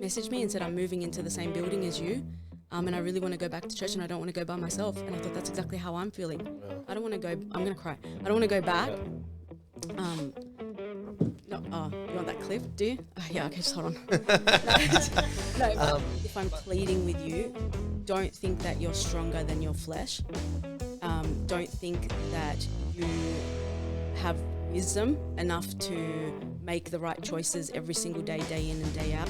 messaged me and said, I'm moving into the same building as you. And I really want to go back to church and I don't want to go by myself. And I thought that's exactly how I'm feeling. Yeah. I don't want to go, I'm going to cry. I don't want to go back. Yeah. No, you want that clip? Do you? Oh, yeah, okay, just hold on. If I'm pleading with you, don't think that you're stronger than your flesh. Don't think that you have wisdom enough to make the right choices every single day, day in and day out.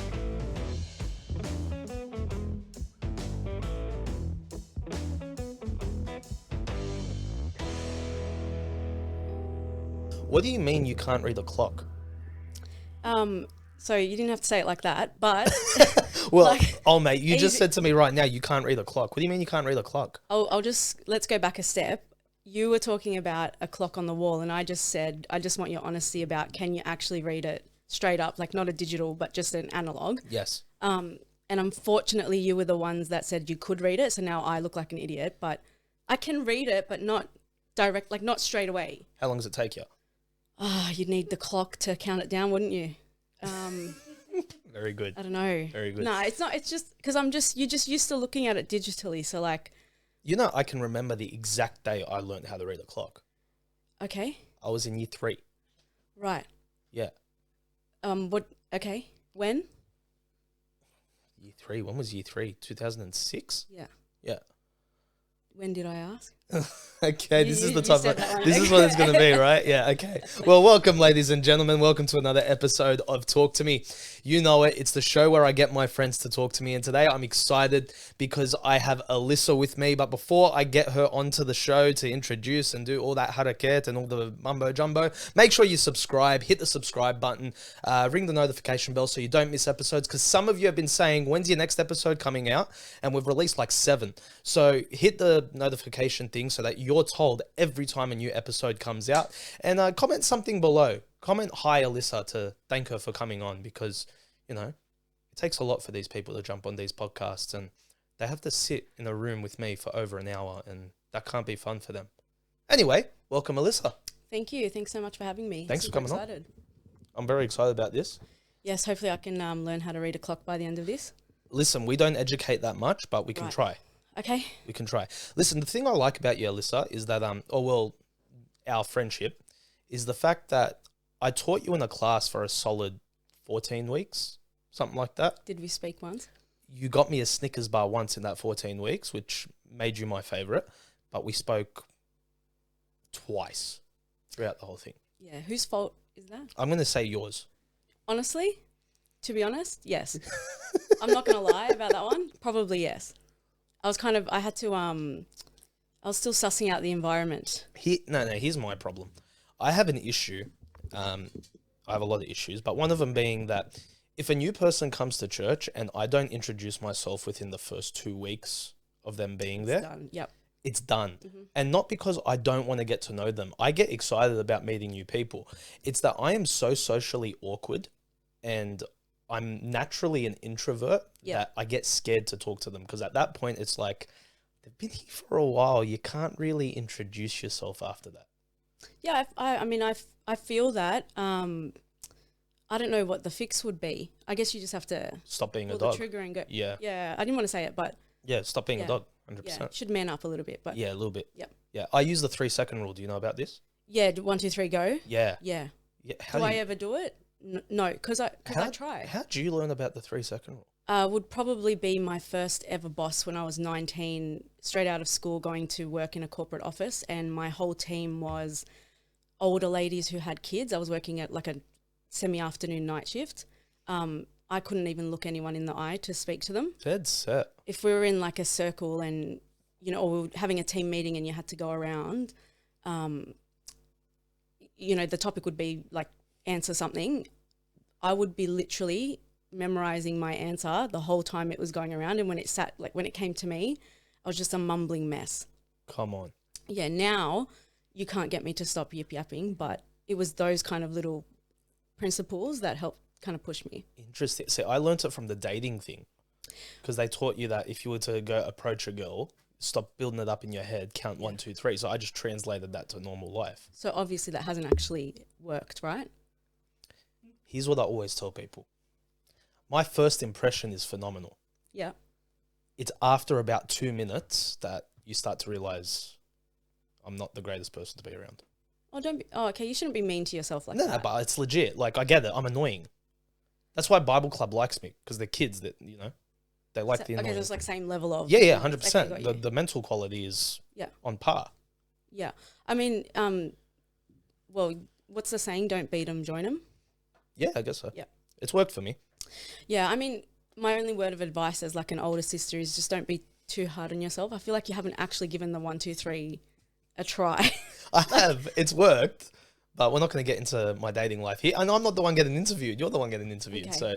What do you mean you can't read a clock? So you didn't have to say it like that, but Well, mate, you just said to me right now you can't read a clock. What do you mean you can't read a clock? Let's go back a step. You were talking about a clock on the wall, and I just said, I just want your honesty about, can you actually read it straight up, like not a digital, but just an analog? Yes. And unfortunately, you were the ones that said you could read it, so now I look like an idiot. But I can read it, but not direct, like not straight away. How long does it take you? You'd need the clock to count it down, wouldn't you? Very good. I don't know. Very good. No, it's not. It's just because you're just used to looking at it digitally. So like, You know, I can remember the exact day I learned how to read a clock. okay, I was in year 3. right. Yeah. What? Okay, when? Year 3. When was year 3? 2006? Yeah. Yeah. When did I ask? Okay, this is the you type said of, that one. this is what it's going to be, right? Yeah, okay. Well, welcome, ladies and gentlemen. Welcome to another episode of Talk to Me. You know it. It's the show where I get my friends to talk to me. And today I'm excited because I have Alissa with me. But before I get her onto the show to introduce and do all that harakat and all the mumbo jumbo, make sure you subscribe, hit the subscribe button, ring the notification bell so you don't miss episodes. Because some of you have been saying, when's your next episode coming out? And we've released like 7. So hit the notification thing so that you're told every time a new episode comes out, and comment something below. Comment hi Alissa to thank her for coming on, because you know it takes a lot for these people to jump on these podcasts and they have to sit in a room with me for over an hour, and that can't be fun for them. Anyway, welcome Alissa. Thank you. Thanks so much for having me. Thanks for coming excited. on. I'm very excited about this. Yes, hopefully I can learn how to read a clock by the end of this. Listen, we don't educate that much, but we can Right. try. Okay. We can try. Listen, the thing I like about you, Alissa, is that, our friendship is the fact that I taught you in a class for a solid 14 weeks, something like that. Did we speak once? You got me a Snickers bar once in that 14 weeks, which made you my favorite, but we spoke twice throughout the whole thing. Yeah. Whose fault is that? I'm going to say yours. Honestly, to be honest, yes. I'm not going to lie about that one. Probably yes. I was still sussing out the environment. Here's my problem. I have an issue. I have a lot of issues, but one of them being that if a new person comes to church and I don't introduce myself within the first 2 weeks of them being there, Done. Yep. it's done. And not because I don't want to get to know them. I get excited about meeting new people. It's that I am so socially awkward and I'm naturally an introvert that I get scared to talk to them, because at that point it's like, they've been here for a while. You can't really introduce yourself after that. Yeah, I feel that. I don't know what the fix would be. I guess you just have to Stop being a pull dog. the trigger and go. Yeah. Yeah, I didn't want to say it, but Yeah, stop being a Yeah. dog. 100%. yeah, should man up a little bit. But Yeah, a little bit. Yep. Yeah, I use the 3-second rule. Do you know about this? yeah, 1, 2, 3, go. Yeah. Yeah. Yeah. Do I ever do it? No, because I try. How did you learn about the 3-second rule? Would probably be my first ever boss when I was 19, straight out of school, going to work in a corporate office, and my whole team was older ladies who had kids. I was working at like a semi-afternoon night shift. I couldn't even look anyone in the eye to speak to them. Dead set. If we were in like a circle and, or we were having a team meeting and you had to go around, the topic would be like, answer something. I would be literally memorizing my answer the whole time it was going around. And when it came to me, I was just a mumbling mess. Come on. Yeah, now you can't get me to stop yip-yapping, but it was those kind of little principles that helped kind of push me. Interesting. See, I learnt it from the dating thing, because they taught you that if you were to go approach a girl, stop building it up in your head, count 1, 2, 3. So I just translated that to normal life. So obviously that hasn't actually worked, right? Here's what I always tell people. My first impression is phenomenal. Yeah. It's after about 2 minutes that you start to realize I'm not the greatest person to be around. Oh, don't be. Oh, okay. You shouldn't be mean to yourself like No, that. but it's legit. Like, I get it. I'm annoying. That's why Bible Club likes me, because they're kids that, they like the annoying. Okay, there's like same level of. Yeah, Okay, 100%. got The you. the mental quality is Yeah. on par. Yeah. I mean, well, what's the saying? Don't beat 'em, join 'em. Yeah, I guess so. Yeah. It's worked for me. Yeah. I mean, my only word of advice as like an older sister is just don't be too hard on yourself. I feel like you haven't actually given the 1, 2, 3 a try. I have. It's worked, but we're not going to get into my dating life here. And I'm not the one getting interviewed. You're the one getting interviewed. Okay. So,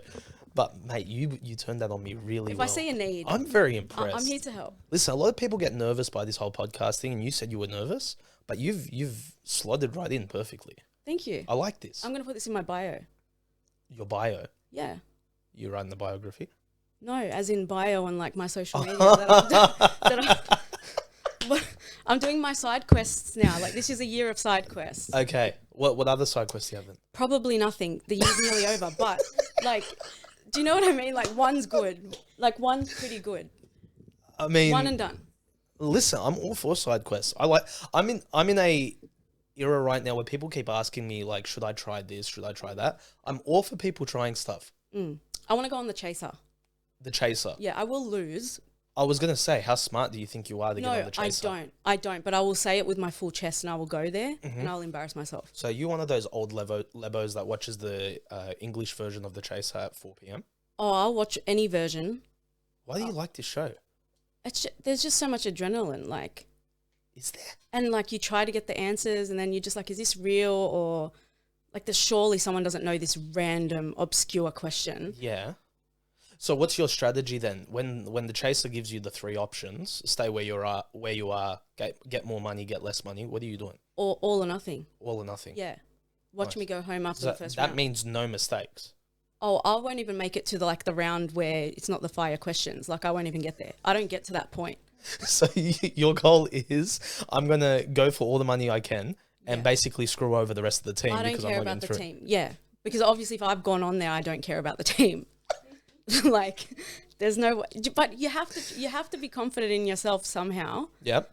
but mate, you turned that on me really If well. I see a need, I'm very impressed. I'm here to help. Listen, a lot of people get nervous by this whole podcast thing, and you said you were nervous, but you've slotted right in perfectly. Thank you. I like this. I'm going to put this in my bio. Your bio. Yeah. You writing the biography? No, as in bio on like my social media. that I'm doing my side quests now. Like this is a year of side quests. Okay. What other side quests do you have then? Probably nothing. The year's nearly over. But like, do you know what I mean? Like one's good. Like one's pretty good. I mean, One and done. listen, I'm all for side quests. I'm in a era right now where people keep asking me like, should I try this? Should I try that? I'm all for people trying stuff. I want to go on the chaser. The chaser. Yeah, I will lose. I was gonna say, how smart do you think you are to get on No, the chaser? I don't. But I will say it with my full chest and I will go there and I'll embarrass myself. So you one of those old lebos that watches the English version of the chaser at 4 p.m. Oh, I'll watch any version. Why do you like this show? There's just so much adrenaline. Like, Is there? and like you try to get the answers and then you're just like, is this real? Or like surely someone doesn't know this random obscure question. Yeah. So what's your strategy then? When the chaser gives you the 3 options, stay where you are, get more money, get less money, what are you doing? Or all or nothing. All or nothing. Yeah. Watch Nice. me go home after So the first that round. means no mistakes. Oh, I won't even make it to the round where it's not the fire questions. Like I won't even get there. I don't get to that point. So your goal is, I'm going to go for all the money I can and Yeah. basically scrow over the rest of the team I don't because care I'm not about the getting through. team. Yeah. Because obviously if I've gone on there, I don't care about the team. Like there's no way. But you have to be confident in yourself somehow. Yep.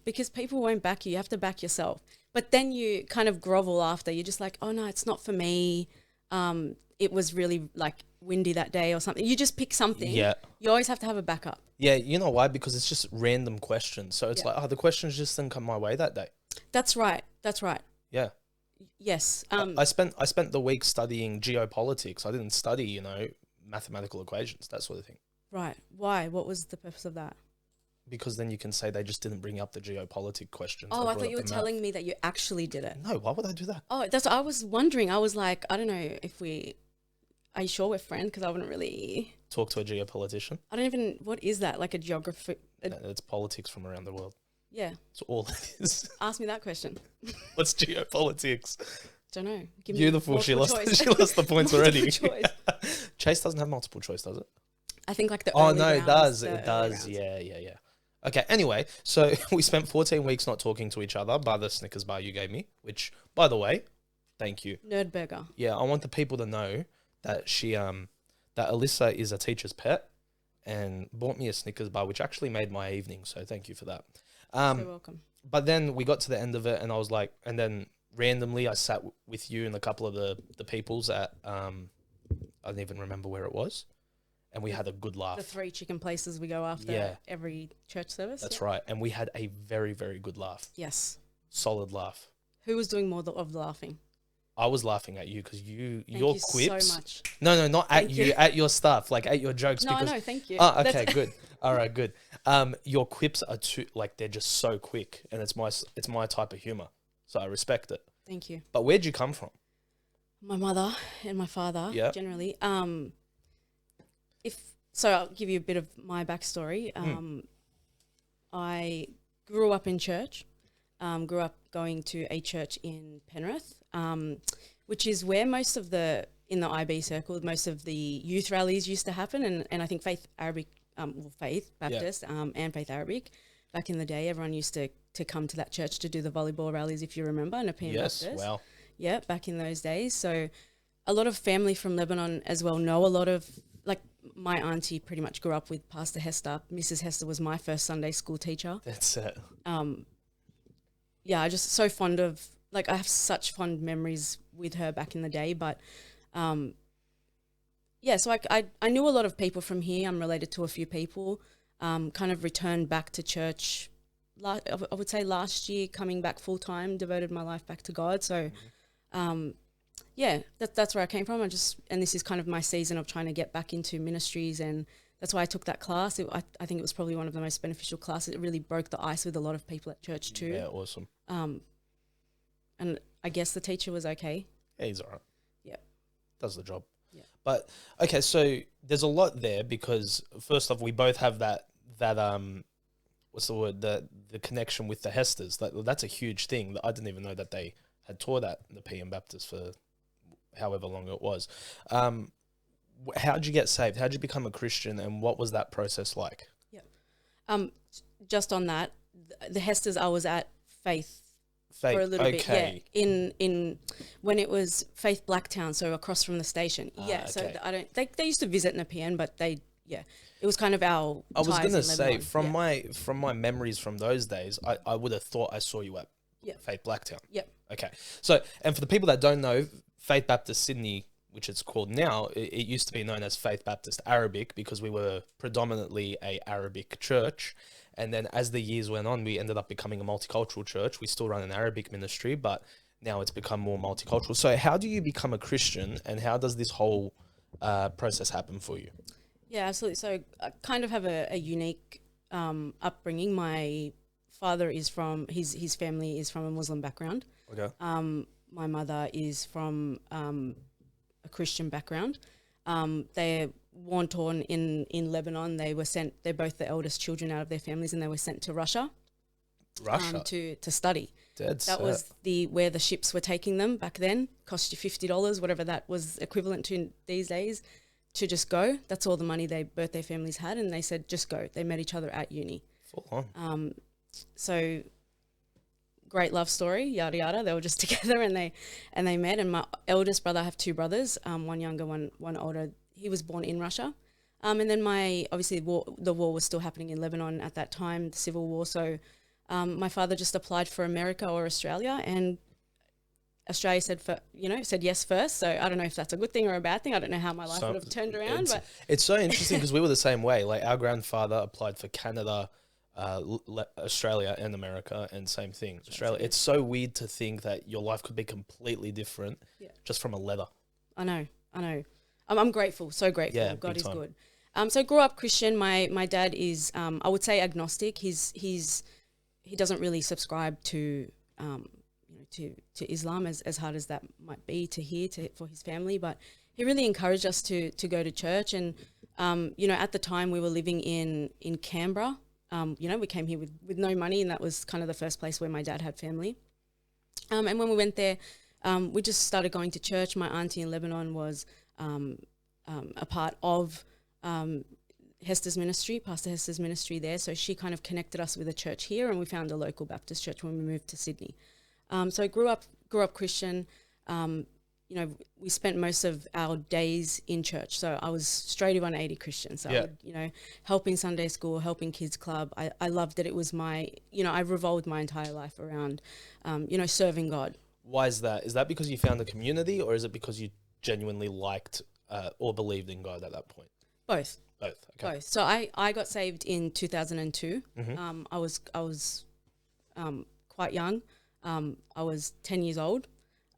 Because people won't back you. You have to back yourself. But then you kind of grovel after. You're just like, oh no, it's not for me. It was really like windy that day or something. You just pick something. Yeah. You always have to have a backup. Yeah, you know why? Because it's just random questions. So it's Yeah. like, the questions just didn't come my way that day. That's right. Yeah. Yes. I spent the week studying geopolitics. I didn't study, mathematical equations, that sort of thing. Right. Why? What was the purpose of that? Because then you can say they just didn't bring up the geopolitic questions. Oh, they I brought thought up you were the math. telling me that you actually did it. No, why would I do that? Oh, that's what I was wondering. I was like, I don't know if are you sure we're friends? Because I wouldn't really, Talk to a geopolitician. what is that? Like a geography? It's politics from around the world. Yeah. That's all it is. Ask me that question. What's geopolitics? Don't know. Give me Beautiful. She multiple lost. choice. She lost the points Multiple already. choice. Chase doesn't have multiple choice, does it? I think like the Oh early no, it rounds, does. the It early does. rounds. Yeah. Okay. Anyway, so we spent 14 weeks not talking to each other by the Snickers bar you gave me, which, by the way, thank you. Nerd burger. Yeah, I want the people to know that that Alissa is a teacher's pet and bought me a Snickers bar, which actually made my evening. So thank you for that. You're welcome. But then we got to the end of it, and I was like, and then randomly I sat with you and a couple of the peoples at I don't even remember where it was, and we had a good laugh. The 3 chicken places we go after Yeah. every church service. That's yeah. right, and we had a very, very good laugh. Yes. Solid laugh. Who was doing more of the laughing? I was laughing at you because your Thank you quips. so much. No, not at Thank you, you. at your stuff, like at your jokes. No, because I know. Thank you. Oh, okay, That's- good. All right, good. Your quips are they're just so quick, and it's my type of humor, so I respect it. Thank you. But where'd you come from? My mother and my father, Yeah. generally. So I'll give you a bit of my backstory. I grew up in church. Grew up going to a church in Penrith, which is where most of in the IB circle, most of the youth rallies used to happen, and I think Faith Baptist, and Faith Arabic. Back in the day, everyone used to come to that church to do the volleyball rallies, if you remember, and a PM Yes, Baptist. wow. Yeah, back in those days. So a lot of family from Lebanon as well know a lot of, like, my auntie pretty much grew up with Pastor Hester. Mrs. Hester was my first Sunday school teacher. That's it. Yeah, I just so fond of, like, I have such fond memories with her back in the day. But yeah, so I knew a lot of people from here. I'm related to a few people. Kind of returned back to church, I would say last year, coming back full time, devoted my life back to God. So yeah, that's where I came from. And this is kind of my season of trying to get back into ministries, and that's why I took that class. I think it was probably one of the most beneficial classes. It really broke the ice with a lot of people at church too. Yeah, awesome. And I guess the teacher was okay. Yeah, he's all right. Yeah. Does the job. Yeah. But, okay, so there's a lot there because, first off, we both have that what's the word, the connection with the Hesters. That's a huge thing. I didn't even know that they had taught at the PM Baptist for however long it was. How'd you get saved? How'd you become a Christian, and what was that process like? Yeah. Just on that, the Hesters, I was at Faith for a little bit. Yeah. In when it was Faith Blacktown, so across from the station. Yeah. Okay. So they used to visit Nepean, but it was kind of our. I was gonna say from my memories from those days, I would have thought I saw you at Faith Blacktown. Yep. Okay. So, and for the people that don't know, Faith Baptist Sydney, which it's called now, it used to be known as Faith Baptist Arabic because we were predominantly a Arabic church. And then as the years went on, we ended up becoming a multicultural church. We still run an Arabic ministry, but now it's become more multicultural. So how do you become a Christian, and how does this whole process happen for you? Yeah, absolutely. So I kind of have a unique upbringing. My father is from, his family is from a Muslim background. Okay. My mother is from a Christian background. They're war-torn in Lebanon. They're both the eldest children out of their families, and they were sent to Russia. To study. That was where the ships were taking them back then. Cost you $50, whatever that was equivalent to these days, to just go. That's all the money both their families had, and they said just go. They met each other at uni. Full on. So great love story, yada yada. They were just together, and they met. And my eldest brother, I have two brothers, one younger, one older. He was born in Russia. And then obviously the war was still happening in Lebanon at that time, the civil war. So my father just applied for America or Australia, and Australia said yes first. So I don't know if that's a good thing or a bad thing. I don't know how my life would have turned around. But it's so interesting because we were the same way. Like, our grandfather applied for Canada, Australia and America, and same thing. Australia. It's so weird to think that your life could be completely different just from a letter. I know. I'm grateful, so grateful. Yeah, God is good. So grew up Christian. My dad is, I would say, agnostic. He doesn't really subscribe to Islam, as hard as that might be to hear for his family, but he really encouraged us to go to church. And at the time we were living in Canberra. We came here with no money, and that was kind of the first place where my dad had family. And when we went there, we just started going to church. My auntie in Lebanon was a part of Hester's ministry, Pastor Hester's ministry there. So she kind of connected us with a church here, and we found a local Baptist church when we moved to Sydney. So grew up Christian. We spent most of our days in church. So I was Straighty-180 Christian. So I would, helping Sunday school, helping kids club. I loved it. It was I revolved my entire life around, serving God. Why is that? Is that because you found a community, or is it because you genuinely liked or believed in God at that point? Both. Okay. Both. So I got saved in 2002. Mm-hmm. I was quite young. I was 10 years old.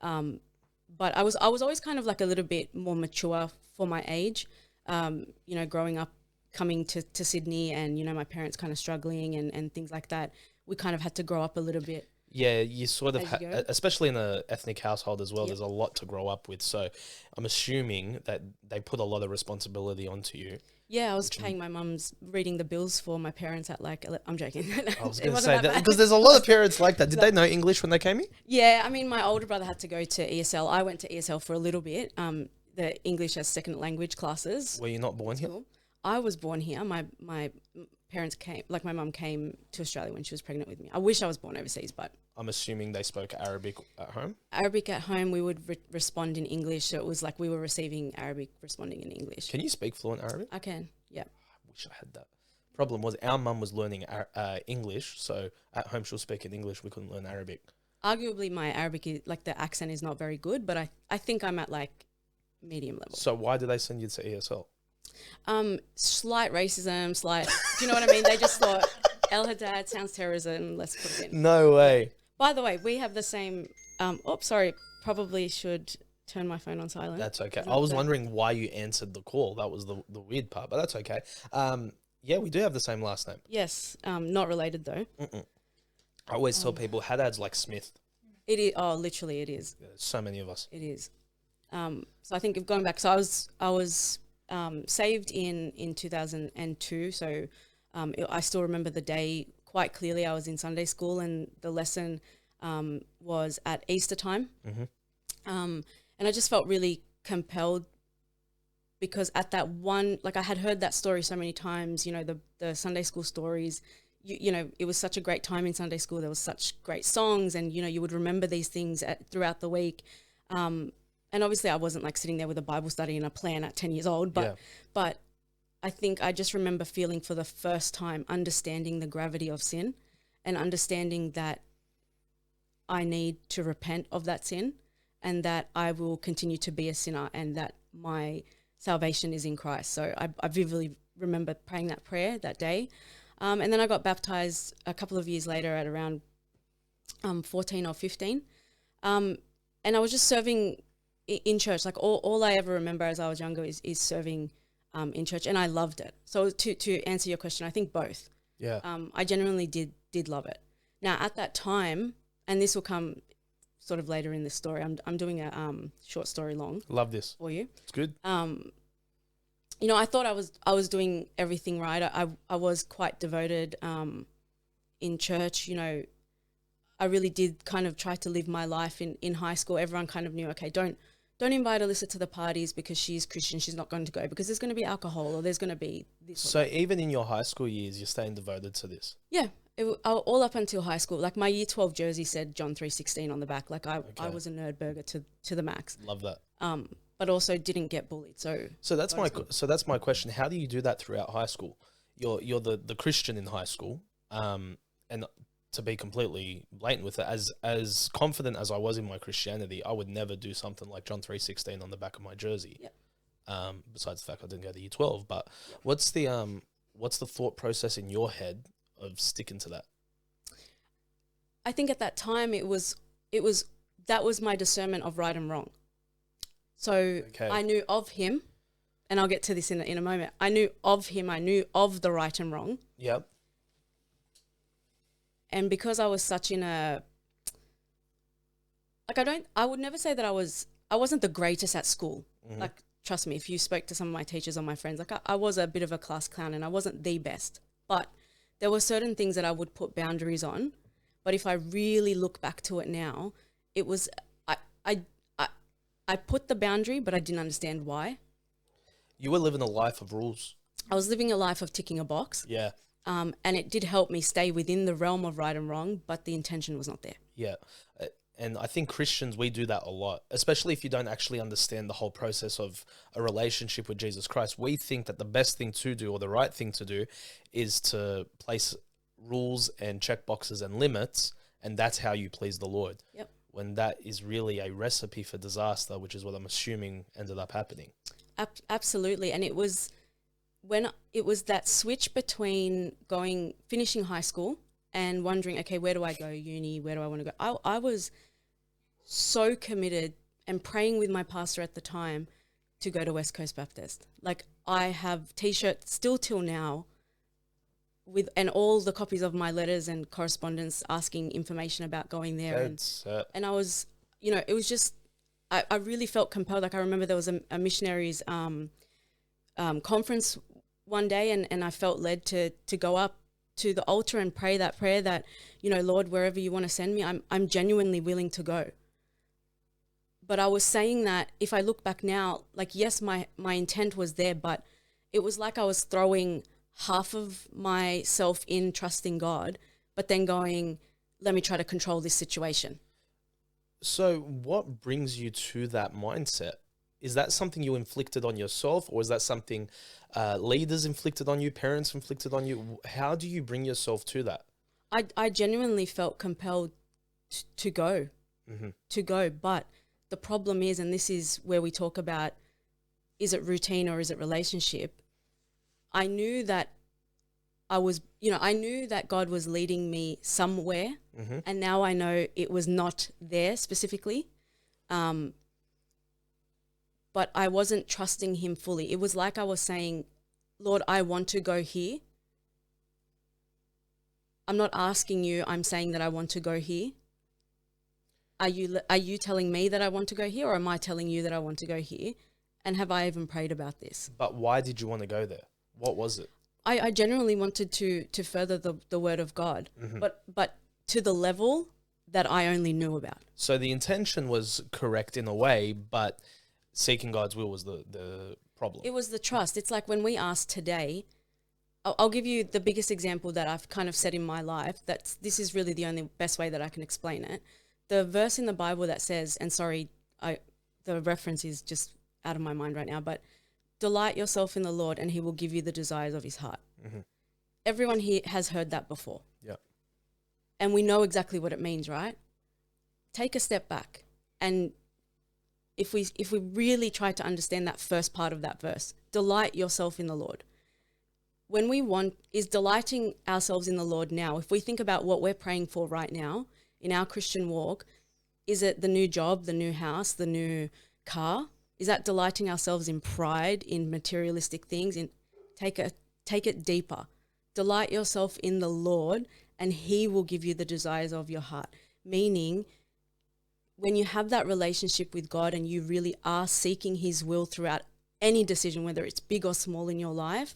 But I was always kind of like a little bit more mature for my age. Growing up, coming to Sydney, and my parents kind of struggling and things like that. We kind of had to grow up a little bit. Yeah, you sort of, especially in an ethnic household as well, there's a lot to grow up with. So I'm assuming that they put a lot of responsibility onto you. Yeah, I was paying my mum's, reading the bills for my parents at I'm joking. I was going to say that because there's a lot of parents like that. Did they know English when they came in? Yeah, I mean, my older brother had to go to ESL. I went to ESL for a little bit, the English as second language classes. Were you not born here? I was born here. parents came, like my mum came to Australia when she was pregnant with me. I wish I was born overseas, but I'm assuming they spoke Arabic at home? Arabic at home, we would respond in English. So it was like we were receiving Arabic, responding in English. Can you speak fluent Arabic? I can, yeah. I wish I had that. Problem was our mum was learning English, so at home she'll speak in English. We couldn't learn Arabic. Arguably my Arabic, is, like the accent is not very good, but I think I'm at like medium level. So why did they send you to ESL? Slight racism, do you know what I mean? They just thought, El-Haddad sounds terrorism, let's put it in. No way. By the way, we have the same, sorry, probably should turn my phone on silent. That's okay. I was wondering why you answered the call. That was the weird part, but that's okay. Yeah, we do have the same last name. Yes, not related though. I always tell people Haddad's like Smith. It is, literally it is. Yeah, there's so many of us. It is. So I think going back, so I was saved in 2002, so I still remember the day quite clearly. I was in Sunday school and the lesson was at Easter time. And I just felt really compelled because at that one, like I had heard that story so many times, you know, the Sunday school stories, you know, it was such a great time in Sunday school. There was such great songs and, you know, you would remember these things throughout the week. And obviously I wasn't like sitting there with a Bible study and a plan at 10 years old, but I think I just remember feeling for the first time, understanding the gravity of sin and understanding that I need to repent of that sin and that I will continue to be a sinner and that my salvation is in Christ. So I vividly remember praying that prayer that day. And then I got baptized a couple of years later at around 14 or 15. And I was just serving in church. Like all I ever remember as I was younger is serving in church, and I loved it. So to answer your question, I think both. Yeah. I genuinely did love it. Now at that time, and this will come sort of later in this story, I'm doing a short story long. Love this. For you. It's good. You know, I thought I was doing everything right. I was quite devoted in church. You know, I really did kind of try to live my life in high school. Everyone kind of knew, okay, don't invite Alissa to the parties because she's Christian. She's not going to go because there's going to be alcohol or there's going to be this. So even in your high school years, you're staying devoted to this? Yeah, all up until high school. Like my year 12 jersey said John 3:16 on the back. Like I was a nerd burger to the max. Love that. But also didn't get bullied. So that's my question. How do you do that throughout high school? You're the Christian in high school, and to be completely blatant with it, as confident as I was in my Christianity, I would never do something like John 3:16 on the back of my jersey. Yep. Besides the fact I didn't go to year 12, but what's the thought process in your head of sticking to that? I think at that time that was my discernment of right and wrong. So I knew of him, and I'll get to this in a moment. I knew of him. I knew of the right and wrong. Yep. And because I was such in a, like I would never say that I wasn't the greatest at school. Mm-hmm. Like, trust me, if you spoke to some of my teachers or my friends, like I was a bit of a class clown and I wasn't the best. But there were certain things that I would put boundaries on. But if I really look back to it now, it was, I put the boundary, but I didn't understand why. You were living a life of rules. I was living a life of ticking a box. Yeah. And it did help me stay within the realm of right and wrong, but the intention was not there. Yeah. And I think Christians, we do that a lot, especially if you don't actually understand the whole process of a relationship with Jesus Christ. We think that the best thing to do or the right thing to do is to place rules and check boxes and limits, and that's how you please the Lord. Yep. When that is really a recipe for disaster, which is what I'm assuming ended up happening. Absolutely. And it was when it was that switch between finishing high school and wondering, okay, where do I go? Uni, where do I want to go? I was so committed and praying with my pastor at the time to go to West Coast Baptist. Like I have t-shirts still till now and all the copies of my letters and correspondence asking information about going there. And I was, you know, it was just, I really felt compelled. Like I remember there was a missionaries conference one day and I felt led to go up to the altar and pray that prayer that, you know, Lord, wherever you want to send me, I'm genuinely willing to go. But I was saying that if I look back now, like, yes, my intent was there, but it was like I was throwing half of myself in trusting God, but then going, let me try to control this situation. So what brings you to that mindset? Is that something you inflicted on yourself, or is that something leaders inflicted on you, parents inflicted on you? How do you bring yourself to that? I genuinely felt compelled to go, but the problem is, and this is where we talk about, is it routine or is it relationship? I knew that I knew that God was leading me somewhere, and now I know it was not there specifically. But I wasn't trusting him fully. It was like I was saying, Lord, I want to go here. I'm not asking you, I'm saying that I want to go here. Are you telling me that I want to go here, or am I telling you that I want to go here? And have I even prayed about this? But why did you want to go there? What was it? I genuinely wanted to further the word of God, but to the level that I only knew about. So the intention was correct in a way, but seeking God's will was the problem. It was the trust. It's like when we ask today, I'll give you the biggest example that I've kind of said in my life. This is really the only best way that I can explain it. The verse in the Bible that says, and sorry, the reference is just out of my mind right now, but delight yourself in the Lord and he will give you the desires of his heart. Everyone here has heard that before. Yeah. And we know exactly what it means, right? Take a step back. And if we really try to understand that first part of that verse, delight yourself in the Lord. When we want, is delighting ourselves in the Lord now, if we think about what we're praying for right now in our Christian walk, is it the new job, the new house, the new car? Is that delighting ourselves in pride, in materialistic things? Take it deeper. Delight yourself in the Lord and he will give you the desires of your heart. Meaning, when you have that relationship with God and you really are seeking his will throughout any decision, whether it's big or small in your life,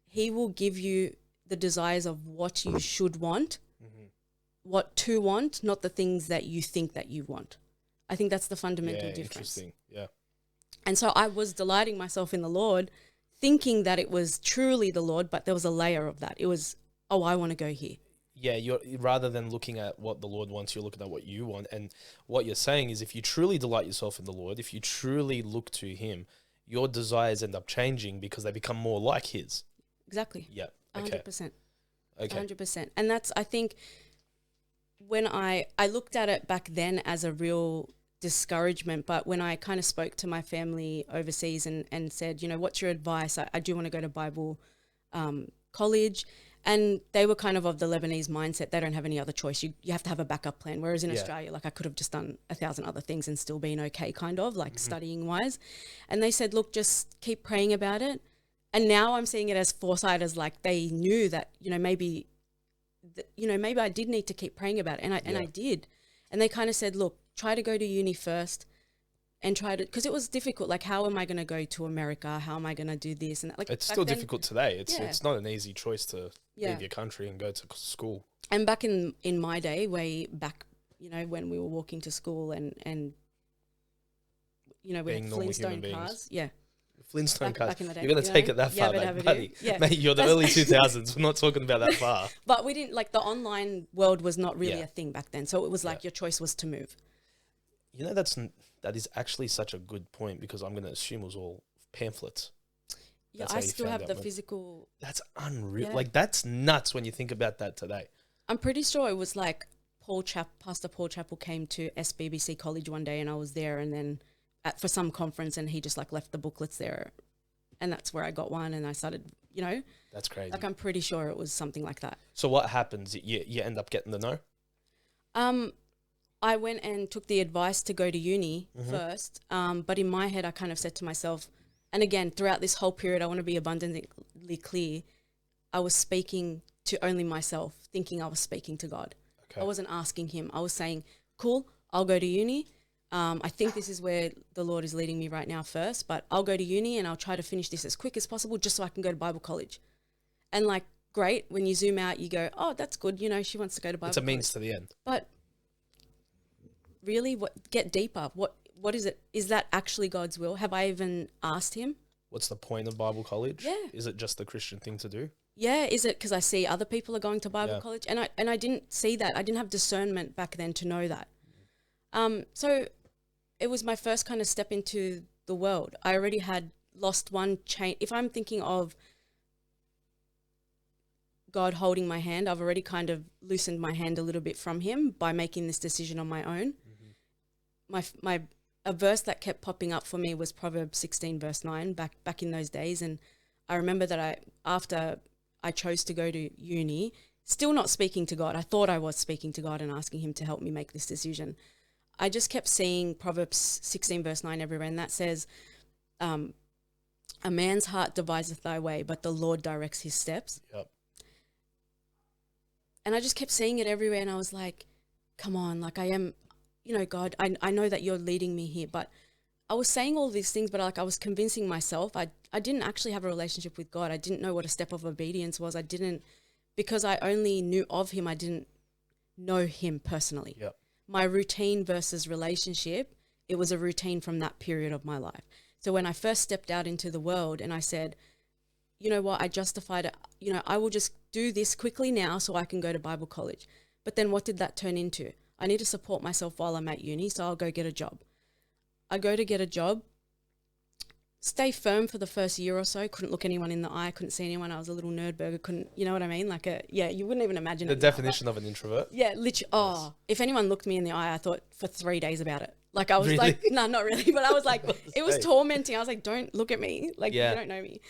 he will give you the desires of what you should want, what to want, not the things that you think that you want. I think that's the fundamental difference. Interesting. Yeah. And so I was delighting myself in the Lord, thinking that it was truly the Lord, but there was a layer of that. It was, oh, I want to go here. Yeah, you're rather than looking at what the Lord wants, you're looking at what you want. And what you're saying is, if you truly delight yourself in the Lord, if you truly look to him, your desires end up changing because they become more like his. Exactly. Yeah. Okay. 100%. Okay. 100%. And that's, I think, when I looked at it back then as a real discouragement, but when I kind of spoke to my family overseas and said, what's your advice? I do want to go to Bible college. And they were kind of the Lebanese mindset. They don't have any other choice. You have to have a backup plan. Whereas in Australia, like I could have just done 1,000 other things and still been okay, kind of like studying wise. And they said, look, just keep praying about it. And now I'm seeing it as foresight, as like they knew that, maybe I did need to keep praying about it. And I did. And they kind of said, look, try to go to uni first and try to, because it was difficult. Like, how am I going to go to America? How am I going to do this? And that? Like, it's still difficult today. It's not an easy choice to leave your country and go to school. And back in my day, way back, when we were walking to school and we had Flintstone cars. Yeah. Flintstone cars. Back in the day, You're going to take it that far, buddy. Yeah. Mate, you're the early 2000s. We're not talking about that far. But we didn't, like, the online world was not really a thing back then. So it was like your choice was to move. That is actually such a good point, because I'm going to assume it was all pamphlets. Yeah, I still have the physical. That's unreal. Yeah. Like, that's nuts when you think about that today. I'm pretty sure it was like Pastor Paul Chappell came to SBBC College one day and I was there, and then for some conference, and he just like left the booklets there, and that's where I got one, and I started, That's crazy. Like, I'm pretty sure it was something like that. So what happens? You end up getting the no? I went and took the advice to go to uni first, but in my head I kind of said to myself, and again, throughout this whole period, I want to be abundantly clear, I was speaking to only myself, thinking I was speaking to God. Okay. I wasn't asking him. I was saying, cool, I'll go to uni. I think this is where the Lord is leading me right now first, but I'll go to uni and I'll try to finish this as quick as possible just so I can go to Bible college. And like, great, when you zoom out, you go, oh, that's good. She wants to go to Bible college. It's a means to the end. But really, get deeper. What is it? Is that actually God's will? Have I even asked him? What's the point of Bible college? Yeah. Is it just the Christian thing to do? Yeah, is it because I see other people are going to Bible college, and I didn't see that. I didn't have discernment back then to know that. So it was my first kind of step into the world. I already had lost one chain. If I'm thinking of God holding my hand, I've already kind of loosened my hand a little bit from him by making this decision on my own. A verse that kept popping up for me was Proverbs 16 verse 9 back in those days, and I remember that after I chose to go to uni, still not speaking to God. I thought I was speaking to God and asking him to help me make this decision. I just kept seeing Proverbs 16 verse 9 everywhere, and that says, a man's heart deviseth thy way, but the Lord directs his steps. Yep. And I just kept seeing it everywhere, and I was like, come on, like I am, God, I know that you're leading me here, but I was saying all these things, but like I was convincing myself. I didn't actually have a relationship with God. I didn't know what a step of obedience was. Because I only knew of him, I didn't know him personally. Yep. My routine versus relationship, it was a routine from that period of my life. So when I first stepped out into the world and I said, you know what, I justified it, I will just do this quickly now so I can go to Bible college. But then what did that turn into? I need to support myself while I'm at uni, so I'll go get a job. I go to get a job, stay firm for the first year or so, couldn't look anyone in the eye, couldn't see anyone. I was a little nerd burger, couldn't, you know what I mean? You wouldn't even imagine the it. definition of an introvert. Yeah, literally. If anyone looked me in the eye, I thought for 3 days about it. Like I was Really? like, no, not really, but I was like, it was tormenting. I was like, don't look at me. Like, you don't know me.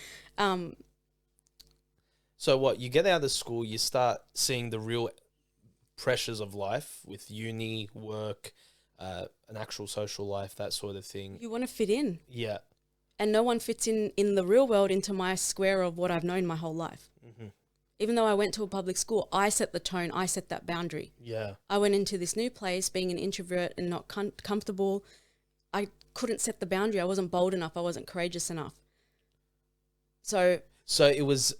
So what, you get out of school, you start seeing the real pressures of life with uni, work, an actual social life, that sort of thing. You want to fit in. Yeah. And no one fits in the real world into my square of what I've known my whole life. Mm-hmm. Even though I went to a public school, I set the tone, I set that boundary. Yeah. I went into this new place being an introvert and not comfortable. I couldn't set the boundary. I wasn't bold enough. I wasn't courageous enough. So it was,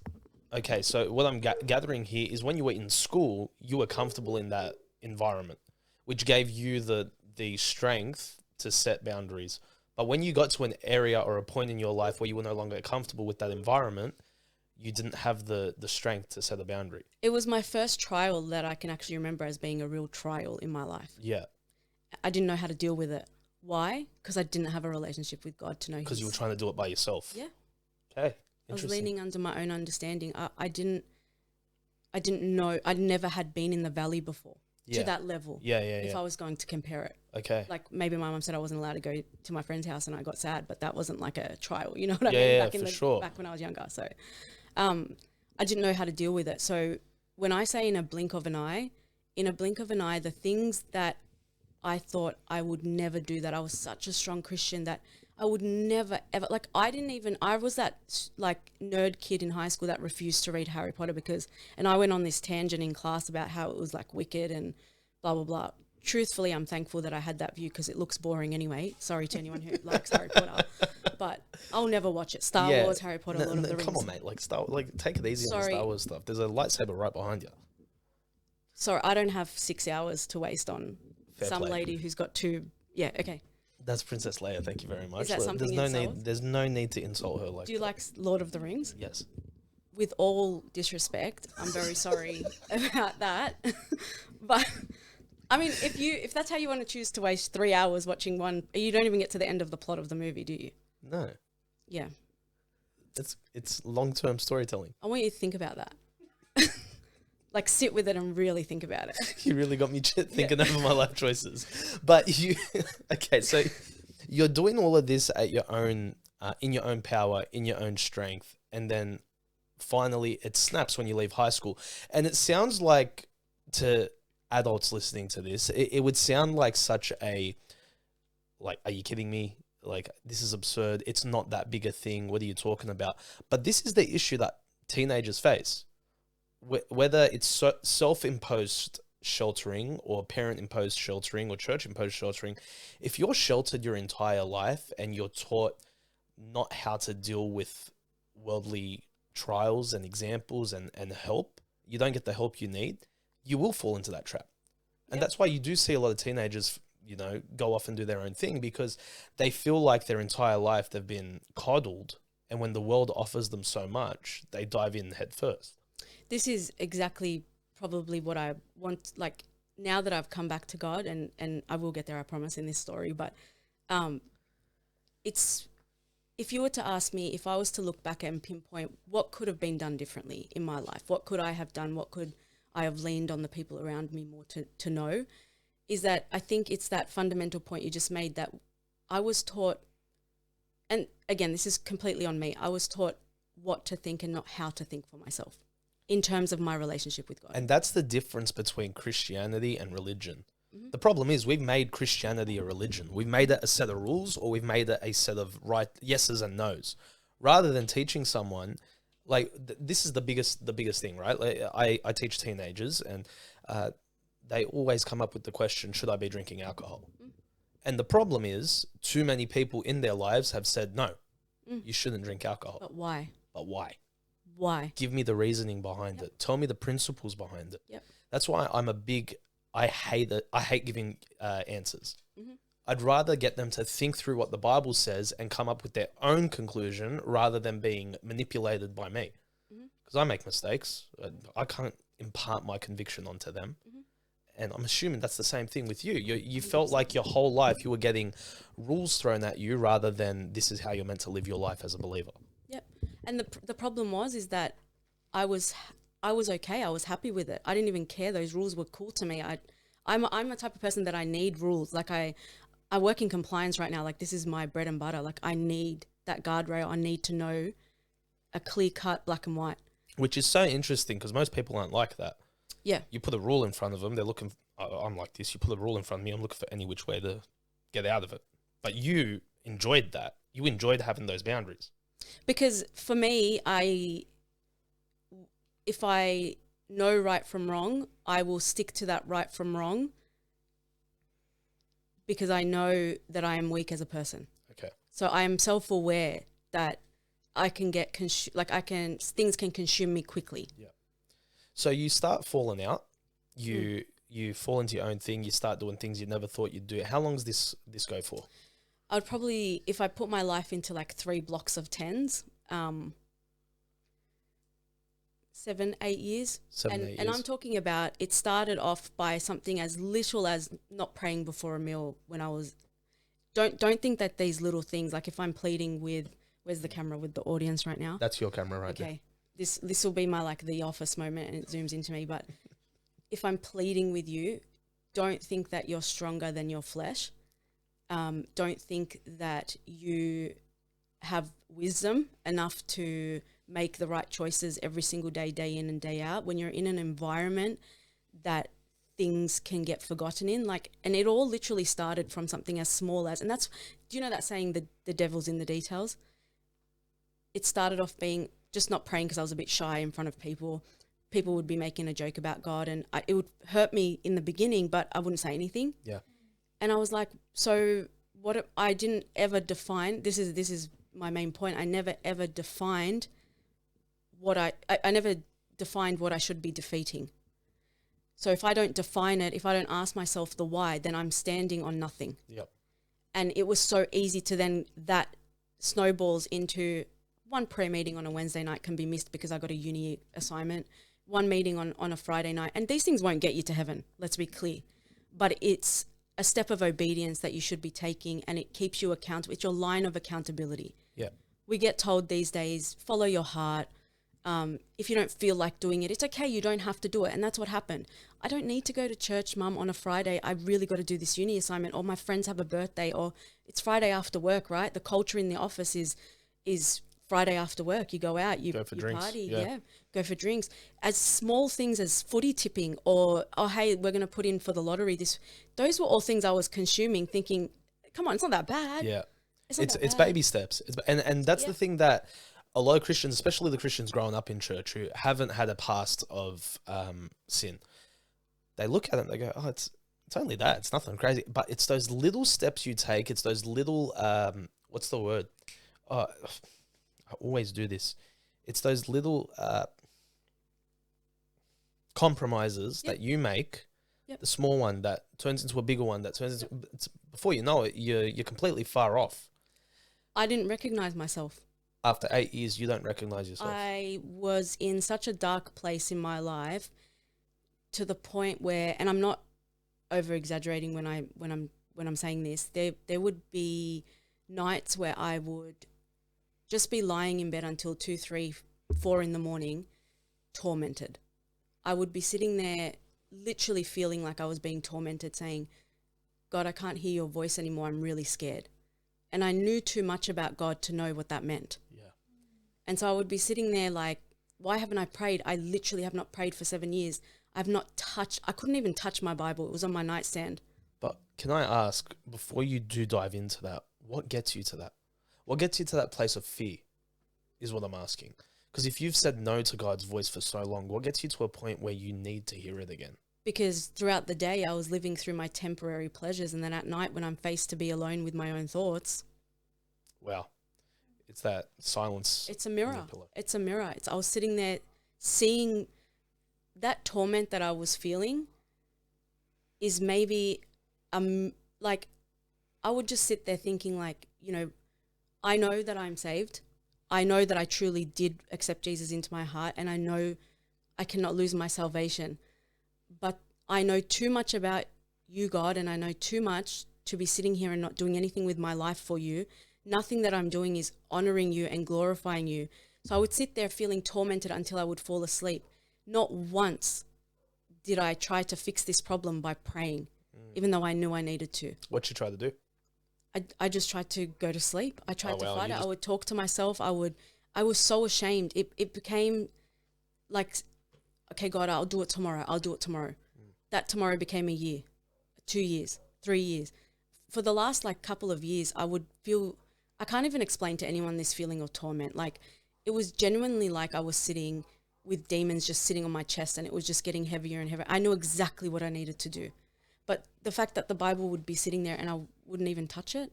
okay, so what I'm gathering here is when you were in school, you were comfortable in that environment, which gave you the strength to set boundaries. But when you got to an area or a point in your life where you were no longer comfortable with that environment, you didn't have the strength to set a boundary. It was my first trial that I can actually remember as being a real trial in my life. Yeah. I didn't know how to deal with it. Why? Because I didn't have a relationship with God to know. Because you were trying to do it by yourself. Yeah. Okay. I was leaning under my own understanding. I didn't know. I never had been in the valley before to that level. Yeah. If I was going to compare it. Okay. Like maybe my mum said I wasn't allowed to go to my friend's house and I got sad, but that wasn't like a trial. You know what I mean? Yeah, Back when I was younger. So I didn't know how to deal with it. So when I say in a blink of an eye, the things that I thought I would never do, that I was such a strong Christian that I would never ever, like I was that like nerd kid in high school that refused to read Harry Potter and I went on this tangent in class about how it was like wicked and blah, blah, blah. Truthfully, I'm thankful that I had that view because it looks boring anyway. Sorry to anyone who likes Harry Potter, but I'll never watch it. Star Wars, Harry Potter, Lord of the Rings. Come on, mate. Take it easy on the Star Wars stuff. There's a lightsaber right behind you. Sorry, I don't have 6 hours to waste on some lady who's got two. Yeah, okay. That's Princess Leia. Thank you very much. Is that something There's no need to insult her like that. Do you like Lord of the Rings? Yes. With all disrespect, I'm very sorry about that. But I mean, if that's how you want to choose to waste 3 hours watching one, you don't even get to the end of the plot of the movie, do you? No. Yeah. It's long-term storytelling. I want you to think about that. Like sit with it and really think about it. You really got me thinking over my life choices. But okay, so you're doing all of this at your own, in your own power, in your own strength, and then finally it snaps when you leave high school. And it sounds like, to adults listening to this, it would sound like such a, like, are you kidding me? Like, this is absurd. It's not that big a thing. What are you talking about? But this is the issue that teenagers face. Whether it's self-imposed sheltering or parent-imposed sheltering or church-imposed sheltering, if you're sheltered your entire life and you're taught not how to deal with worldly trials and examples and help, you don't get the help you need, you will fall into that trap. And that's why you do see a lot of teenagers, go off and do their own thing, because they feel like their entire life they've been coddled And when the world offers them so much, they dive in head first. This is exactly probably what I want, like, now that I've come back to God, and I will get there, I promise, in this story, but it's, if you were to ask me, if I was to look back and pinpoint what could have been done differently in my life, what could I have done, what could I have leaned on the people around me more to know, is that I think it's that fundamental point you just made, that I was taught, and again, this is completely on me, I was taught what to think and not how to think for myself in terms of my relationship with God. And that's the difference between Christianity and religion. The problem is we've made Christianity a religion. We've made it a set of rules, or we've made it a set of right yeses and nos, rather than teaching someone. Like this is the biggest thing, right? Like, I teach teenagers, and they always come up with the question, should I be drinking alcohol? And the problem is too many people in their lives have said, no, you shouldn't drink alcohol. But why? But why? Why? Give me the reasoning behind it. Tell me the principles behind it. Yep. That's why I hate it. I hate giving answers. I'd rather get them to think through what the Bible says and come up with their own conclusion rather than being manipulated by me. Because I make mistakes. I can't impart my conviction onto them. And I'm assuming that's the same thing with you. You felt like your whole life you were getting rules thrown at you rather than this is how you're meant to live your life as a believer. Yep. And the problem is that I was okay. I was happy with it. I didn't even care. Those rules were cool to me. I'm a type of person that I need rules. Like I work in compliance right now. Like this is my bread and butter. Like I need that guardrail. I need to know a clear cut black and white. Which is so interesting because most people aren't like that. Yeah. You put a rule in front of them. They're looking, I'm like this. You put a rule in front of me. I'm looking for any which way to get out of it. But you enjoyed that. You enjoyed having those boundaries. Because for me, if I know right from wrong, I will stick to that right from wrong because I know that I am weak as a person. Okay. So I am self-aware that I can get things can consume me quickly. Yeah. So you start falling out. You fall into your own thing. You start doing things you never thought you'd do. How long does this go for? I'd probably, if I put my life into like 3 blocks of 10s, 7, 8 years. 7, 8 years. And I'm talking about, it started off by something as little as not praying before a meal when I was, don't think that these little things, like if I'm pleading with, where's the camera with the audience right now? That's your camera right there. Okay. This will be my like the office moment and it zooms into me. But if I'm pleading with you, don't think that you're stronger than your flesh. Don't think that you have wisdom enough to make the right choices every single day, day in and day out. When you're in an environment that things can get forgotten in, like, and it all literally started from something as small as, and that's, do you know that saying, the devil's in the details? It started off being just not praying because I was a bit shy in front of people. People would be making a joke about God and it would hurt me in the beginning, but I wouldn't say anything. Yeah. And I was like, so what? I didn't ever define, this is my main point. I never ever defined what I never defined what I should be defeating. So if I don't define it, if I don't ask myself the why, then I'm standing on nothing. Yep. And it was so easy to then, that snowballs into one prayer meeting on a Wednesday night can be missed because I got a uni assignment, one meeting on a Friday night. And these things won't get you to heaven, let's be clear. But it's a step of obedience that you should be taking, and it keeps you accountable. It's your line of accountability. Yeah. We get told these days, follow your heart. If you don't feel like doing it, it's okay. You don't have to do it. And that's what happened. I don't need to go to church, Mum, on a Friday. I really got to do this uni assignment, or my friends have a birthday, or it's Friday after work, right? The culture in the office is Friday after work. You go out, you go for drinks. Party, go for drinks. As small things as footy tipping, or, oh, hey, we're going to put in for the lottery. Those were all things I was consuming, thinking, come on, it's not that bad. Yeah. It's baby steps. And that's the thing that a lot of Christians, especially the Christians growing up in church who haven't had a past of sin, they look at it and they go, oh, it's only that. It's nothing crazy. But it's those little steps you take. It's those little, what's the word? I always do this. It's those little compromises that you make. Yep. The small one that turns into a bigger one that turns into, before you know it, you're completely far off. I didn't recognize myself. After 8 years, you don't recognize yourself. I was in such a dark place in my life to the point where, and I'm not over exaggerating when I'm saying this, there would be nights where I would just be lying in bed until 2, 3, 4 in the morning, tormented. I would be sitting there literally feeling like I was being tormented, saying, God, I can't hear your voice anymore. I'm really scared. And I knew too much about God to know what that meant. Yeah. And so I would be sitting there like, why haven't I prayed? I literally have not prayed for 7 years. I couldn't even touch my Bible. It was on my nightstand. But can I ask, before you do dive into that, what gets you to that? What gets you to that place of fear is what I'm asking. Because if you've said no to God's voice for so long, what gets you to a point where you need to hear it again? Because throughout the day, I was living through my temporary pleasures. And then at night, when I'm faced to be alone with my own thoughts. Wow. It's that silence. It's a mirror. It's a mirror. I was sitting there seeing that torment that I was feeling is maybe, like, I would just sit there thinking like, I know that I'm saved. I know that I truly did accept Jesus into my heart, and I know I cannot lose my salvation. But I know too much about you, God, and I know too much to be sitting here and not doing anything with my life for you. Nothing that I'm doing is honoring you and glorifying you. So I would sit there feeling tormented until I would fall asleep. Not once did I try to fix this problem by praying, even though I knew I needed to. What you try to do? I just tried to go to sleep. I tried to fight it. I would talk to myself. I was so ashamed. It became like, okay, God, I'll do it tomorrow. I'll do it tomorrow. That tomorrow became a year, 2 years, 3 years. For the last couple of years, I would feel, I can't even explain to anyone this feeling of torment. Like, it was genuinely like I was sitting with demons just sitting on my chest, and it was just getting heavier and heavier. I knew exactly what I needed to do. But the fact that the Bible would be sitting there and I wouldn't even touch it,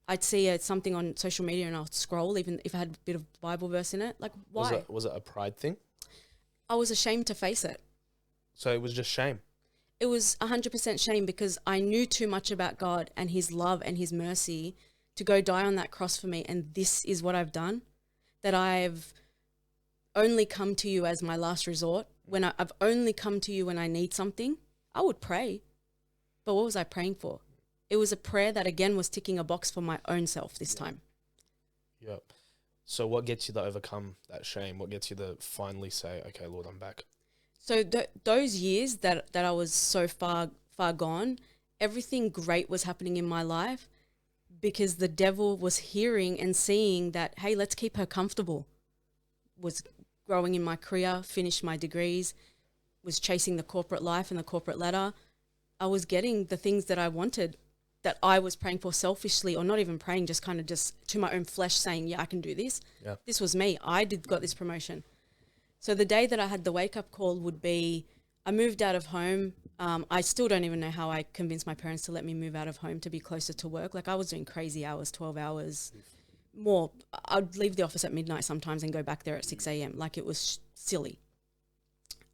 I'd see something on social media and I'll scroll, even if I had a bit of Bible verse in it. Like, why? Was it a pride thing? I was ashamed to face it. So it was just shame? It was 100% shame, because I knew too much about God and his love and his mercy to go die on that cross for me. And this is what I've done, that I've only come to you as my last resort. When I've only come to you when I need something. I would pray. But what was I praying for? It was a prayer that, again, was ticking a box for my own self this time. Yep. So what gets you to overcome that shame? What gets you to finally say, okay, Lord, I'm back? So those years that I was so far gone, everything great was happening in my life because the devil was hearing and seeing that, hey, let's keep her comfortable. Was growing in my career, finished my degrees, was chasing the corporate life and the corporate ladder. I was getting the things that I wanted, that I was praying for selfishly, or not even praying, just kind of just to my own flesh saying, yeah, I can do this. Yeah. This was me. Got this promotion. So the day that I had the wake-up call would be, I moved out of home. I still don't even know how I convinced my parents to let me move out of home to be closer to work. Like, I was doing crazy hours, 12 hours, more. I'd leave the office at midnight sometimes and go back there at 6 a.m. Like, it was silly.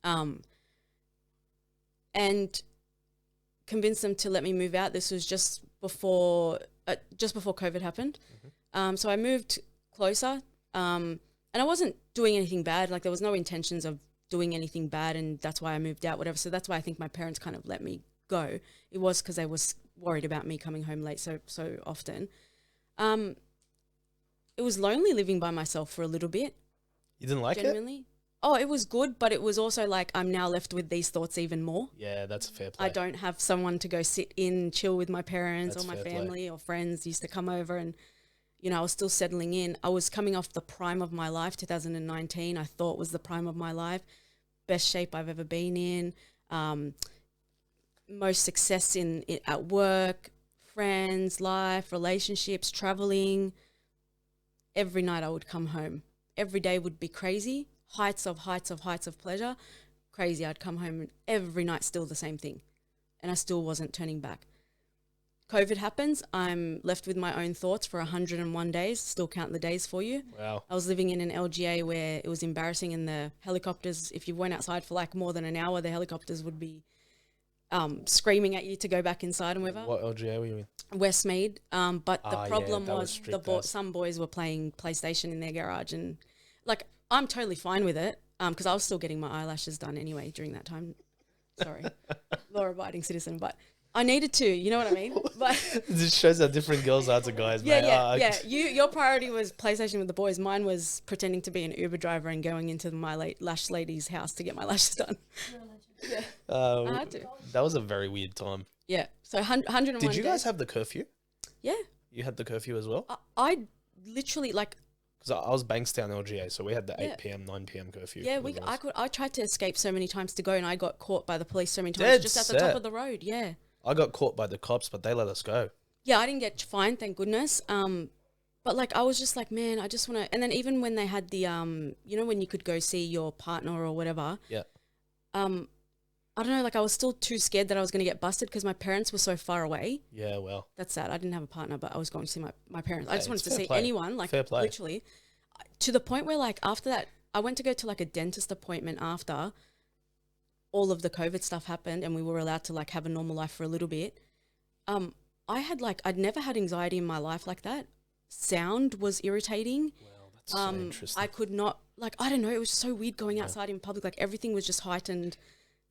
And convinced them to let me move out. This was just before COVID happened. Mm-hmm. So I moved closer. And I wasn't doing anything bad. Like, there was no intentions of doing anything bad, and that's why I moved out, whatever. So that's why I think my parents kind of let me go. It was because they was worried about me coming home late so often. It was lonely living by myself for a little bit. You didn't like it? Oh, it was good, but it was also like, I'm now left with these thoughts even more. Yeah, that's a fair play. I don't have someone to go sit in, chill with my parents, or my family or friends used to come over, and I was still settling in. I was coming off the prime of my life, 2019. I thought was the prime of my life. Best shape I've ever been in. Most success at work, friends, life, relationships, traveling. Every night I would come home. Every day would be crazy. Heights of pleasure. Crazy. I'd come home and every night still the same thing. And I still wasn't turning back. COVID happens. I'm left with my own thoughts for 101 days. Still count the days for you. Wow. I was living in an LGA where it was embarrassing, and the helicopters, if you went outside for more than an hour, the helicopters would be screaming at you to go back inside and whatever. What LGA were you in? Westmead. But the problem that was was strict, guys. some boys were playing PlayStation in their garage, and like I'm totally fine with it because I was still getting my eyelashes done anyway during that time. Sorry, law-abiding citizen, but I needed to. You know what I mean? But This shows how different girls are to guys, yeah, mate. yeah. Your priority was PlayStation with the boys. Mine was pretending to be an Uber driver and going into my lash lady's house to get my lashes done. Yeah, I had to. That was a very weird time. Yeah. So 101 Did you guys days. have the curfew? Yeah. You had the curfew as well? I literally like. Because I was Bankstown LGA, so we had the Yeah. 8 p.m., 9 p.m. curfew. Yeah, with us. I tried to escape so many times to go, and I got caught by the police so many times Dead just at the set. top of the road. Yeah. I got caught by the cops, but they let us go. Yeah, I didn't get fined, thank goodness. But like I was just like, man, I just want to. And then even when they had the you know, when you could go see your partner or whatever. Yeah. I don't know, like I was still too scared that I was going to get busted because my parents were so far away. Yeah, well. That's sad. I didn't have a partner, but I was going to see my parents. I Hey, just wanted it's to fair see play. anyone, like Fair play. literally, to the point where like after that, I went to go to like a dentist appointment after all of the COVID stuff happened and we were allowed to like have a normal life for a little bit. I had like, I'd never had anxiety in my life like that. Sound was irritating. Well, that's so interesting. I could not, like, I don't know, it was so weird going outside in public. Like everything was just heightened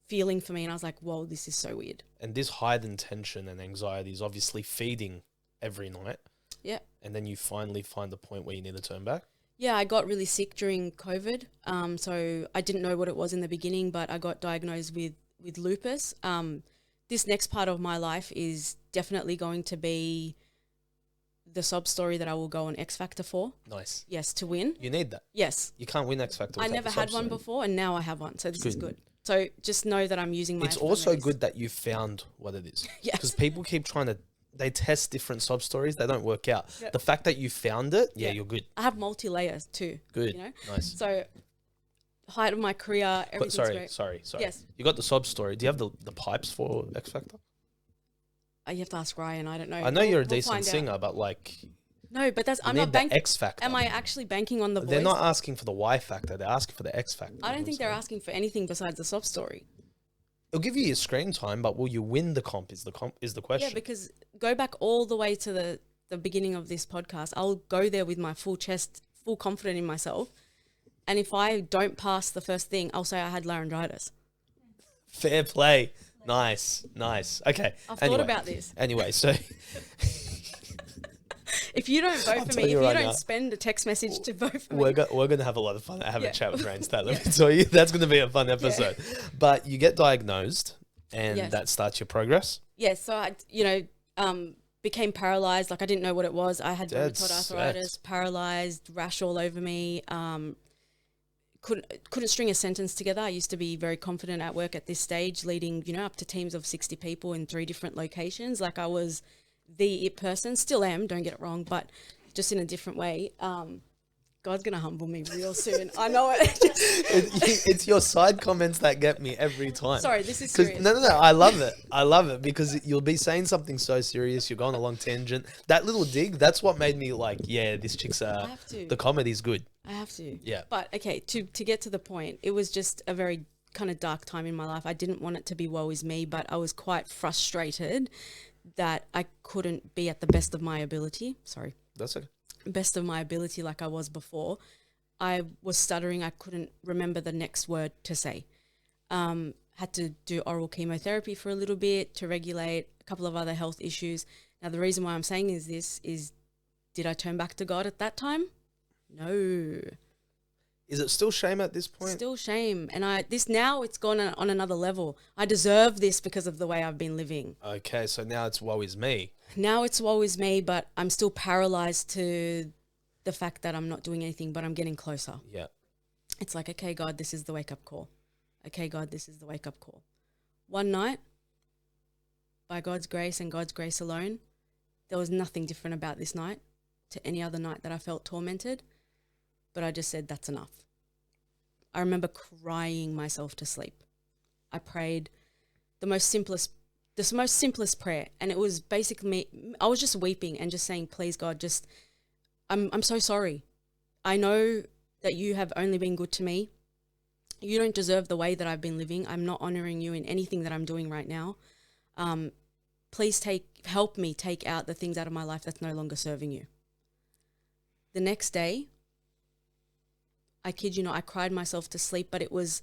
feeling for me. And I was like, whoa, this is so weird. And this heightened tension and anxiety is obviously feeding every night. Yeah. And then you finally find the point where you need to turn back. Yeah, I got really sick during COVID. So I didn't know what it was in the beginning, but I got diagnosed with lupus. This next part of my life is definitely going to be the sob story that I will go on X Factor for. Nice. Yes, to win. You need that. Yes. You can't win X Factor. I without never the had sob one story. before, and now I have one. So this is good. So just know that I'm using my It's also memories. good that you found what it is. Yes. Because people keep trying to, they test different sob stories, they don't work out. Yep. The fact that you found it, Yeah. you're good. I have multi-layers too. Good. You know? Nice. So height of my career, But everything's great. sorry. Yes. You got the sob story. Do you have the pipes for X Factor? You have to ask Ryan. I don't know. I know you're a We'll decent find out. singer, but like, No, but you I'm need not the banking. X Factor. Am I actually banking on the voice? They're not asking for the Y Factor. They're asking for the X Factor. I don't think they're asking for anything besides the sob story. It'll give you your screen time, but will you win the comp? Is the question. Yeah, because go back all the way to the beginning of this podcast. I'll go there with my full chest, full confidence in myself. And if I don't pass the first thing, I'll say I had laryngitis. Fair play. Nice. Okay. I've thought about this. Anyway, so If you don't vote for tell me, if you you right don't now, spend a text message to vote for me, we're going to have a lot of fun having Yeah. a chat with Rainstat. Let me tell you, that's going to be a fun episode. But you get diagnosed, and Yes. that starts your progress. yes, so I, became paralyzed. Like I didn't know what it was. I had Dead rheumatoid set. arthritis, paralyzed, rash all over me. Couldn't string a sentence together. I used to be very confident at work at this stage, leading up to teams of 60 people in 3 different locations. Like I was the it person, still am. Don't get it wrong, but just in a different way. God's gonna humble me real soon. I know it. It's your side comments that get me every time. Sorry, this is 'Cause- serious. No, I love it. I love it because you'll be saying something so serious. You're going a long tangent. That little dig, that's what made me like, yeah, this chick's I have to. the comedy's good. I have to. Yeah. But okay, to get to the point, it was just a very kind of dark time in my life. I didn't want it to be woe is me, but I was quite frustrated that I couldn't be at the best of my ability. Sorry. That's okay. Best of my ability like I was before. I was stuttering. I couldn't remember the next word to say. Had to do oral chemotherapy for a little bit to regulate, a couple of other health issues. Now, the reason why I'm saying is did I turn back to God at that time? No. Is it still shame at this point? Still shame. And now it's gone on another level. I deserve this because of the way I've been living. Okay, so now it's woe is me. Now it's woe is me, but I'm still paralyzed to the fact that I'm not doing anything, but I'm getting closer. Yeah. It's like, okay, God, this is the wake-up call. Okay, God, this is the wake-up call. One night, by God's grace and God's grace alone, there was nothing different about this night to any other night that I felt tormented, but I just said, that's enough. I remember crying myself to sleep. I prayed the most simplest prayer, and it was basically me. I was just weeping and just saying, please, God, I'm so sorry. I know that you have only been good to me. you don't deserve the way that I've been living. I'm not honoring you in anything that I'm doing right now. Please help me take out the things out of my life that's no longer serving you. The next day, I kid you not, I cried myself to sleep, but it was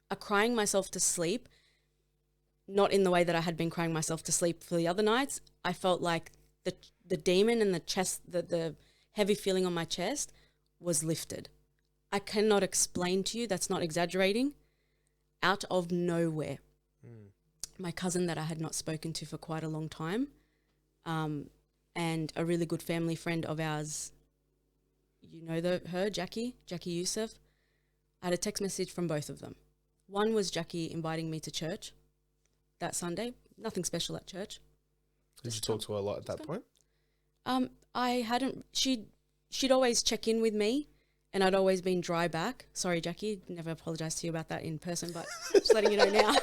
a crying myself to sleep, not in the way that I had been crying myself to sleep for the other nights. I felt like the demon in the chest, the heavy feeling on my chest was lifted. I cannot explain to you, that's not exaggerating, out of nowhere. My cousin that I had not spoken to for quite a long time, and a really good family friend of ours, you know her, Jackie Youssef. I had a text message from both of them. One was Jackie inviting me to church that Sunday. Nothing special at church. Did you talk to her a lot at that point? I hadn't. She'd always check in with me, and I'd always been dry back. Sorry, Jackie, never apologized to you about that in person, but just letting you know now.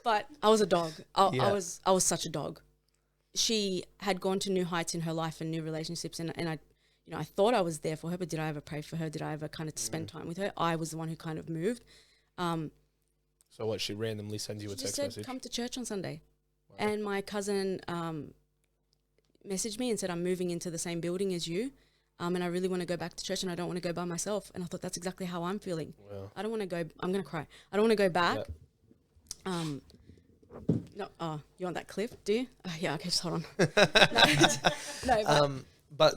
But I was a dog. I was such a dog. She had gone to new heights in her life and new relationships, and I thought I was there for her, but did I ever pray for her? Did I ever kind of spend time with her? I was the one who kind of moved. So what, she randomly sends you a text message? Come to church on Sunday. Wow. And my cousin messaged me and said, I'm moving into the same building as you, and I really want to go back to church, and I don't want to go by myself. And I thought, that's exactly how I'm feeling. Wow. I don't want to go, I'm going to cry. I don't want to go back. Yep. No, you want that clip? Do you? Yeah, okay, just hold on.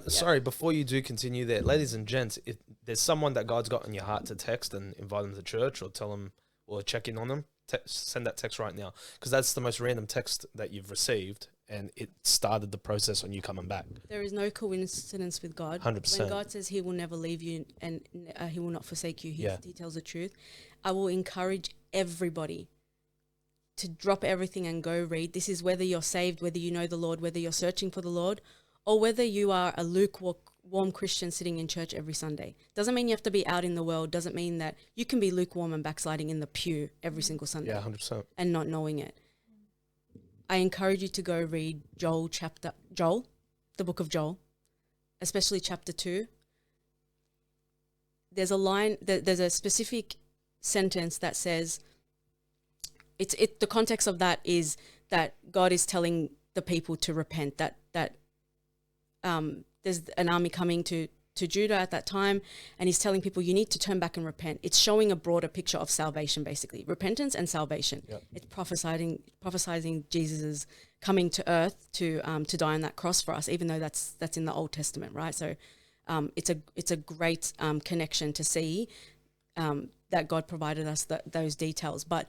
Sorry, before you do continue there, ladies and gents, if there's someone that God's got on your heart to text and invite them to church or tell them or check in on them, send that text right now, because that's the most random text that you've received, and it started the process on you coming back. There is no coincidence with God. 100%. When God says he will never leave you and he will not forsake you, he tells the truth. I will encourage everybody to drop everything and go read. This is whether you're saved, whether you know the Lord, whether you're searching for the Lord, or whether you are a lukewarm Christian sitting in church every Sunday. Doesn't mean you have to be out in the world. Doesn't mean that you can be lukewarm and backsliding in the pew every single Sunday. Yeah, 100%. And not knowing it. I encourage you to go read Joel, the book of Joel, especially chapter 2. There's a line, there's a specific sentence that says, the context of that is that God is telling the people to repent, that there's an army coming to Judah at that time, and he's telling people, you need to turn back and repent. It's showing a broader picture of salvation, basically, repentance and salvation. Yep. It's prophesying Jesus' coming to earth to die on that cross for us, even though that's in the Old Testament, right? So it's a great connection to see that God provided us those details. But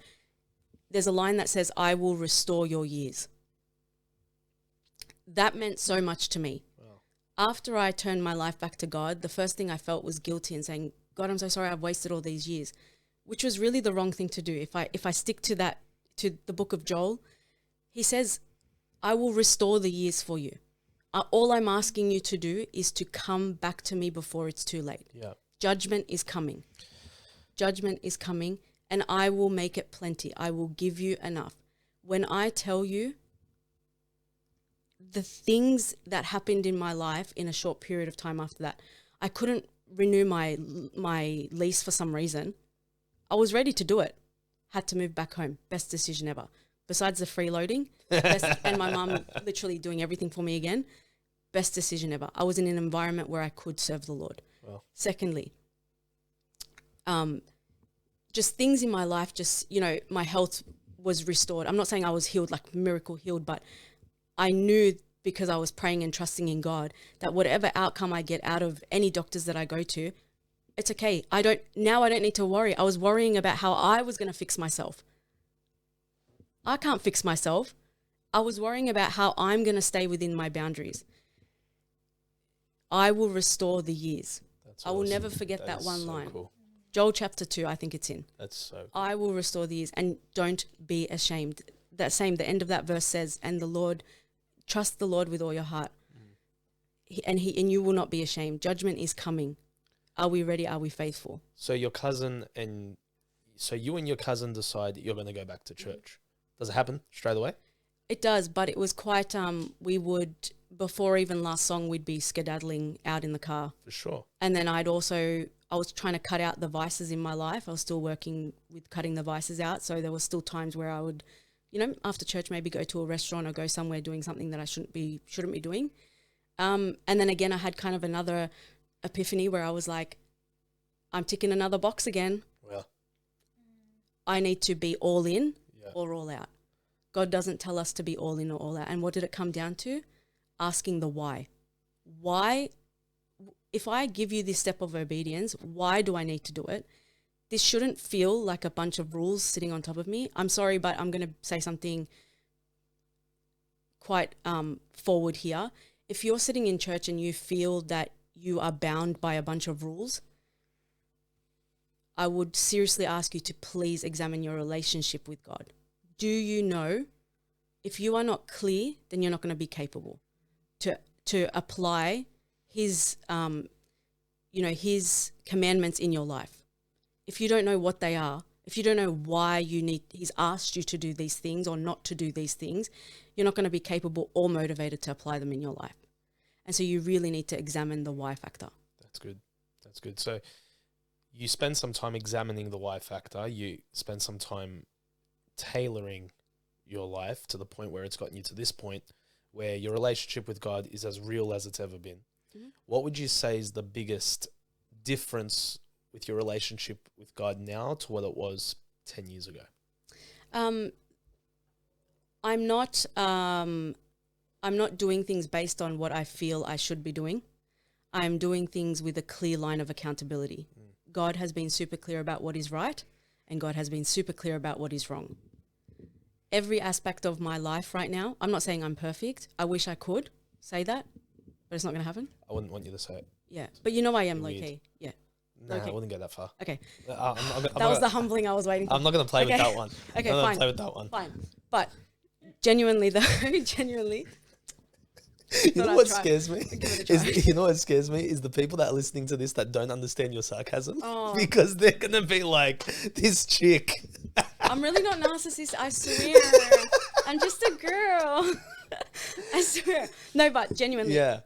there's a line that says, I will restore your years. That meant so much to me. Wow. After I turned my life back to God, the first thing I felt was guilty and saying, God, I'm so sorry I've wasted all these years, which was really the wrong thing to do. If I stick to the book of Joel, he says, I will restore the years for you. All I'm asking you to do is to come back to me before it's too late. Yeah. Judgment is coming. Judgment is coming. And I will make it plenty. I will give you enough. When I tell you the things that happened in my life in a short period of time after that, I couldn't renew my lease for some reason. I was ready to do it. Had to move back home. Best decision ever. Besides the freeloading, and my mum literally doing everything for me again, best decision ever. I was in an environment where I could serve the Lord. Wow. Secondly, just things in my life, my health was restored. I'm not saying I was healed, like miracle healed, but I knew, because I was praying and trusting in God, that whatever outcome I get out of any doctors that I go to, it's okay. I don't need to worry. I was worrying about how I was going to fix myself. I can't fix myself. I was worrying about how I'm going to stay within my boundaries. I will restore the years. That's awesome. I will never forget that one line. Cool. Joel chapter 2, I think it's in. That's so cool. I will restore the years, and don't be ashamed. The end of that verse says, and the Lord, trust the Lord with all your heart. And you will not be ashamed. Judgment is coming. Are we ready? Are we faithful? So you and your cousin decide that you're going to go back to church. Does it happen straight away? It does, but it was quite, we would, before even last song, we'd be skedaddling out in the car. For sure. And then I'd also I was trying to cut out the vices in my life. I was still working with cutting the vices out. So there were still times where I would, after church, maybe go to a restaurant or go somewhere doing something that I shouldn't be doing. And then again, I had kind of another epiphany where I was like, I'm ticking another box again. Well, I need to be all in or all out. God doesn't tell us to be all in or all out. And what did it come down to? Asking the why. Why, if I give you this step of obedience, why do I need to do it? This shouldn't feel like a bunch of rules sitting on top of me. I'm sorry, but I'm going to say something quite forward here. If you're sitting in church and you feel that you are bound by a bunch of rules, I would seriously ask you to please examine your relationship with God. Do you know, if you are not clear, then you're not going to be capable to apply his his commandments in your life. If you don't know what they are, if you don't know why he's asked you to do these things or not to do these things, you're not going to be capable or motivated to apply them in your life. And so you really need to examine the why factor. That's good. That's good. So you spend some time examining the why factor. You spend some time tailoring your life to the point where it's gotten you to this point where your relationship with God is as real as it's ever been. Mm-hmm. What would you say is the biggest difference with your relationship with God now to what it was 10 years ago? I'm not doing things based on what I feel I should be doing. I'm doing things with a clear line of accountability. God has been super clear about what is right, and God has been super clear about what is wrong. Every aspect of my life right now, I'm not saying I'm perfect. I wish I could say that, but it's not going to happen. I wouldn't want you to say it. Yeah, but I am low-key. Yeah. No, I wouldn't go that far. Okay. That was the humbling I was waiting for. I'm not going to play with that one. Okay, I'm not fine. going to play with that one. Fine. But genuinely though, You know what scares me? Is the people that are listening to this that don't understand your sarcasm. Oh. Because they're going to be like, this chick. I'm really not narcissist, I swear. I'm just a girl. I swear. No, but genuinely. Yeah.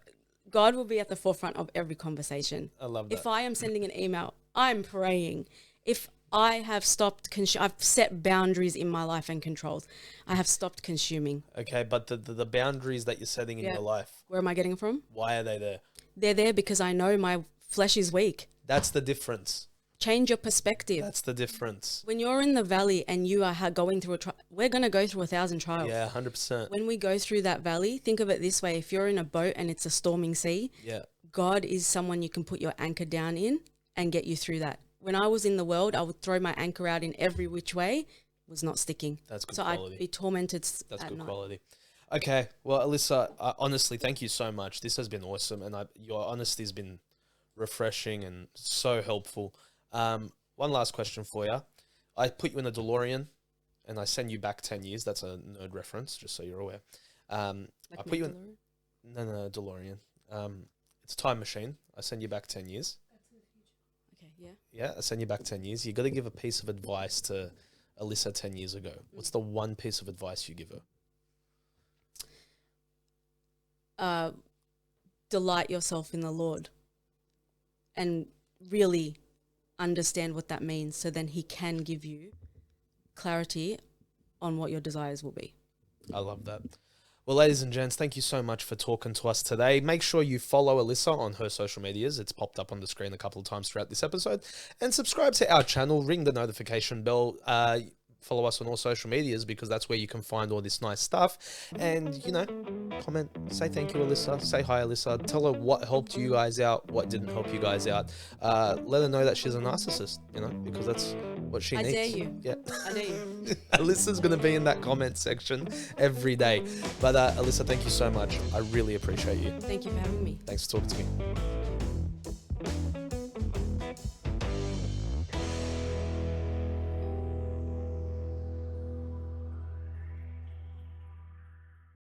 God will be at the forefront of every conversation. I love that. If I am sending an email, I'm praying. If I have stopped, I've set boundaries in my life and controls. I have stopped consuming. Okay, but the boundaries that you're setting in your life. Where am I getting them from? Why are they there? They're there because I know my flesh is weak. That's the difference. Change your perspective. That's the difference. When you're in the valley and you are going through we're going to go through 1,000 trials. Yeah, 100%. When we go through that valley, think of it this way. If you're in a boat and it's a storming sea, God is someone you can put your anchor down in and get you through that. When I was in the world, I would throw my anchor out in every which way. It was not sticking. That's good quality. So I'd be tormented That's at good night. Quality. Okay. Well, Alissa, honestly, thank you so much. This has been awesome. And your honesty has been refreshing and so helpful. One last question for you. I put you in a DeLorean and I send you back 10 years. That's a nerd reference, just so you're aware. I put you in... No, DeLorean. It's a time machine. I send you back 10 years. Okay, yeah. Yeah, I send you back 10 years. You got to give a piece of advice to Alissa 10 years ago. What's the one piece of advice you give her? Delight yourself in the Lord and really understand what that means, so then he can give you clarity on what your desires will be. I love that. Well, ladies and gents, thank you so much for talking to us today. Make sure you follow Alissa on her social medias. It's popped up on the screen a couple of times throughout this episode. And subscribe to our channel, ring the notification bell, follow us on all social medias, because that's where you can find all this nice stuff. And, comment, say thank you, Alissa, say hi, Alissa, tell her what helped you guys out, what didn't help you guys out. Let her know that she's a narcissist, because that's what she needs. I dare you. Yeah. I dare you. Alissa's going to be in that comment section every day. But Alissa, thank you so much. I really appreciate you. Thank you for having me. Thanks for talking to me.